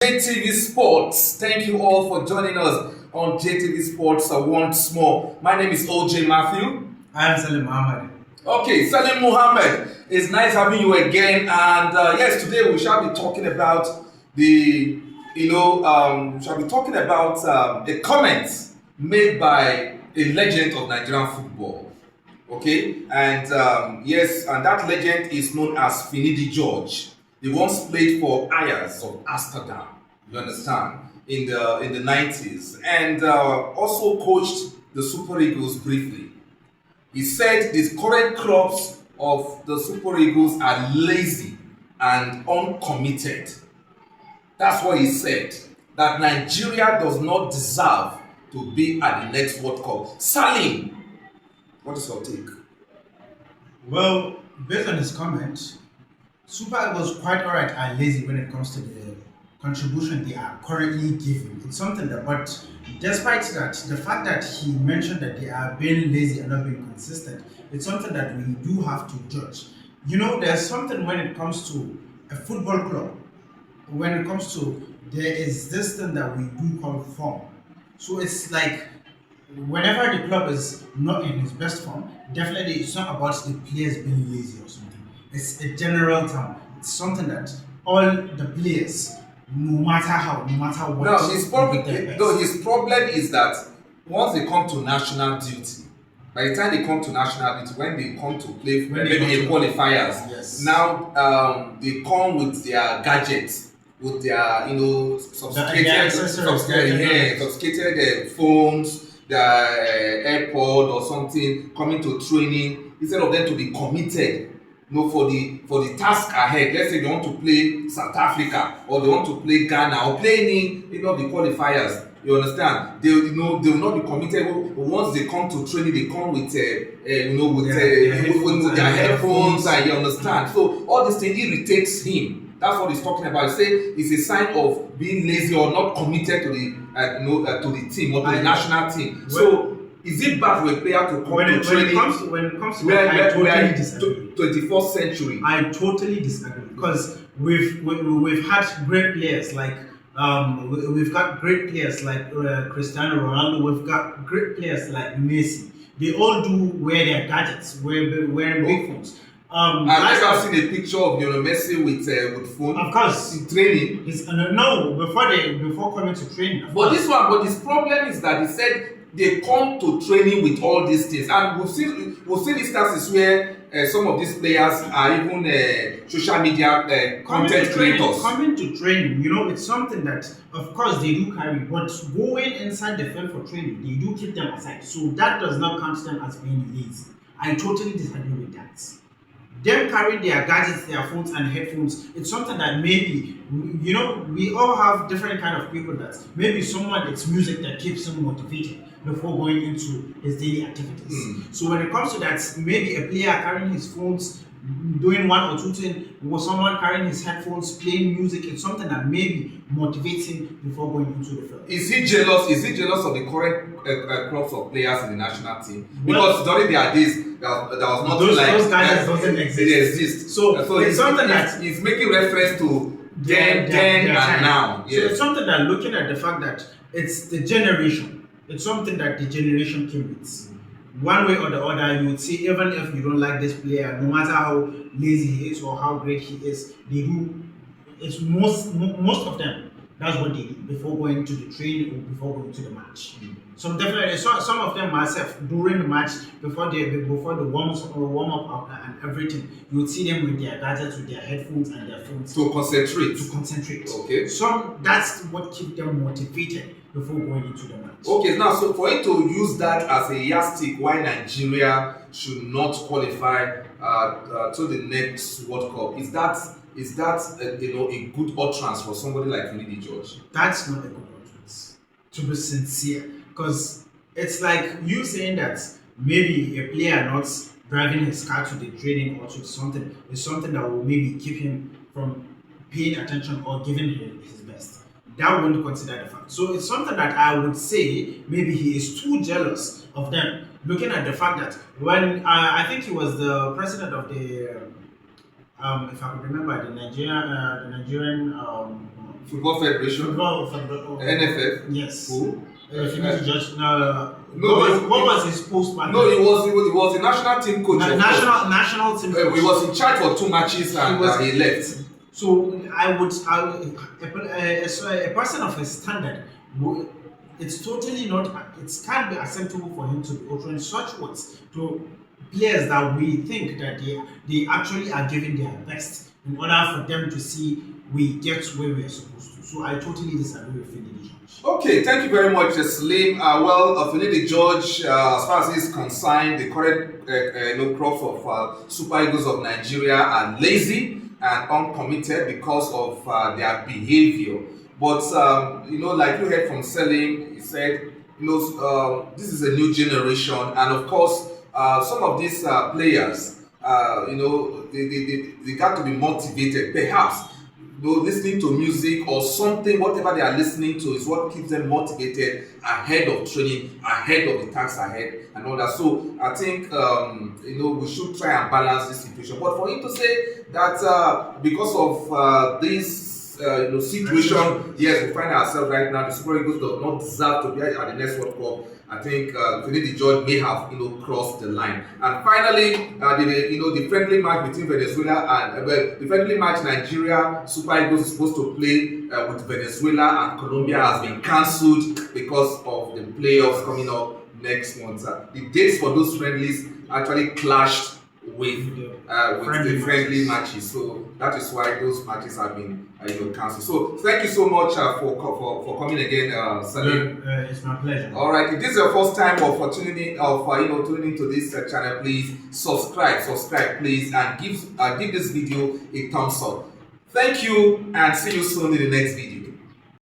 JTV Sports. Thank you all for joining us on JTV Sports once more. My name is OJ Matthew. I am Salim Muhammad. Okay, Salim Muhammad, it's nice having you again. And yes, today we shall be talking about the comments made by a legend of Nigerian football. Okay, and yes, and that legend is known as Finidi George. He once played for Ajax of Amsterdam. You understand? In the 90s, and also coached the Super Eagles briefly. He said the current clubs of the Super Eagles are lazy and uncommitted. That's what he said. That Nigeria does not deserve to be at the next World Cup. Salim, what is your take? Well, based on his comment, Super Eagles quite alright are lazy when it comes to the contribution they are currently giving. It's something that, but despite that, the fact that he mentioned that they are being lazy and not being consistent, it's something that we do have to judge. You know, there's something when it comes to a football club, when it comes to, there is this thing that we do call form. So it's like, whenever the club is not in its best form, definitely it's not about the players being lazy or something. It's a general term. It's something that all the players, no matter what. No, his problem is that once they come to national duty, by the time they come to national duty, when they come to play maybe qualifiers, yes. Now they come with their gadgets, with their sophisticated phones, their AirPod or something, coming to training instead of them to be committed. For the task ahead. Let's say they want to play South Africa or they want to play Ghana or play any of the qualifiers. You understand? They will not be committed. Once they come to training, they come with their headphones, and you understand. So all this thing irritates him. That's what he's talking about. He say it's a sign of being lazy or not committed to the team or to the national team. So is it bad for a player to come to training? When it comes to that, I totally disagree. 21st century. I totally disagree because we've had great players like we've got great players like Cristiano Ronaldo. We've got great players like Messi. They all do wear their gadgets, wearing big phones. I've never seen a picture of Messi with phone. Of course, in training. No, before coming to training. But his problem is that he said they come to training with all these things, and we've seen instances where some of these players are even social media content creators. Coming to training, it's something that, of course, they do carry, but going inside the field for training, they do keep them aside. So that does not count them as being lazy. I totally disagree with that. Them carrying their gadgets, their phones and headphones, it's something that maybe, we all have different kind of people that maybe someone, it's music that keeps them motivated before going into his daily activities. So when it comes to that, maybe a player carrying his phones, doing one or two things, or someone carrying his headphones, playing music, it's something that maybe motivates him before going into the field. Is he jealous of the current crops of players in the national team? Because during their days, there was nothing those like those guys doesn't exist. They exist. So it's something that he's making reference to then and now. Yes. So it's something that, looking at the fact that it's the generation. It's something that the generation came with. One way or the other, you would see, even if you don't like this player, no matter how lazy he is or how great he is, they do. It's most of them. That's what they do before going to the training or before going to the match. So definitely, some of them myself during the match, before the warm up and everything, you would see them with their gadgets, with their headphones and their phones to concentrate. Okay. So that's what keeps them motivated before going into the match. Okay, now so for you to use that as a yardstick why Nigeria should not qualify to the next World Cup, is that a good utterance for somebody like Finidi George? That's not a good utterance, to be sincere, because it's like you saying that maybe a player not driving his car to the training or to something is something that will maybe keep him from paying attention or giving his best. That wouldn't consider the fact. So it's something that I would say maybe he is too jealous of them. Looking at the fact that when I think he was the president of the if I could remember, the Nigerian Football Federation, Football. NFF. Yes. Who? Finidi George. No. No, What was his post back No, then? he was the national team coach. National team coach. He was in charge for 2 matches and he left. So a person of his standard, it's totally not, it can't be acceptable for him to be uttering such words to players that we think that they actually are giving their best in order for them to see we get where we are supposed to. So I totally disagree with Finidi George. Okay, thank you very much, Slim. Finidi George, as far as he's concerned, the current crops of Super Eagles of Nigeria are lazy and uncommitted because of their behavior. But like you heard from Selim, he said, this is a new generation, and of course, some of these players, they got to be motivated. Perhaps, listening to music or something, whatever they are listening to, is what keeps them motivated ahead of training, ahead of the tasks ahead, and all that. So I think we should try and balance this situation. But for him to say that because of this situation, yes, we find ourselves right now, the Super Eagles do not deserve to be at the next World Cup. I think Finidi George may have crossed the line. And finally, the friendly match between Venezuela and the friendly match Nigeria Super Eagles is supposed to play with Venezuela and Colombia has been cancelled because of the playoffs coming up next month. The dates for those friendlies actually clashed with the friendly matches, so that is why those matches have been cancelled. So thank you so much for coming again, Salim. It's my pleasure. All right, if this is your first time tuning into this channel, please subscribe, please, and give this video a thumbs up. Thank you, and see you soon in the next video.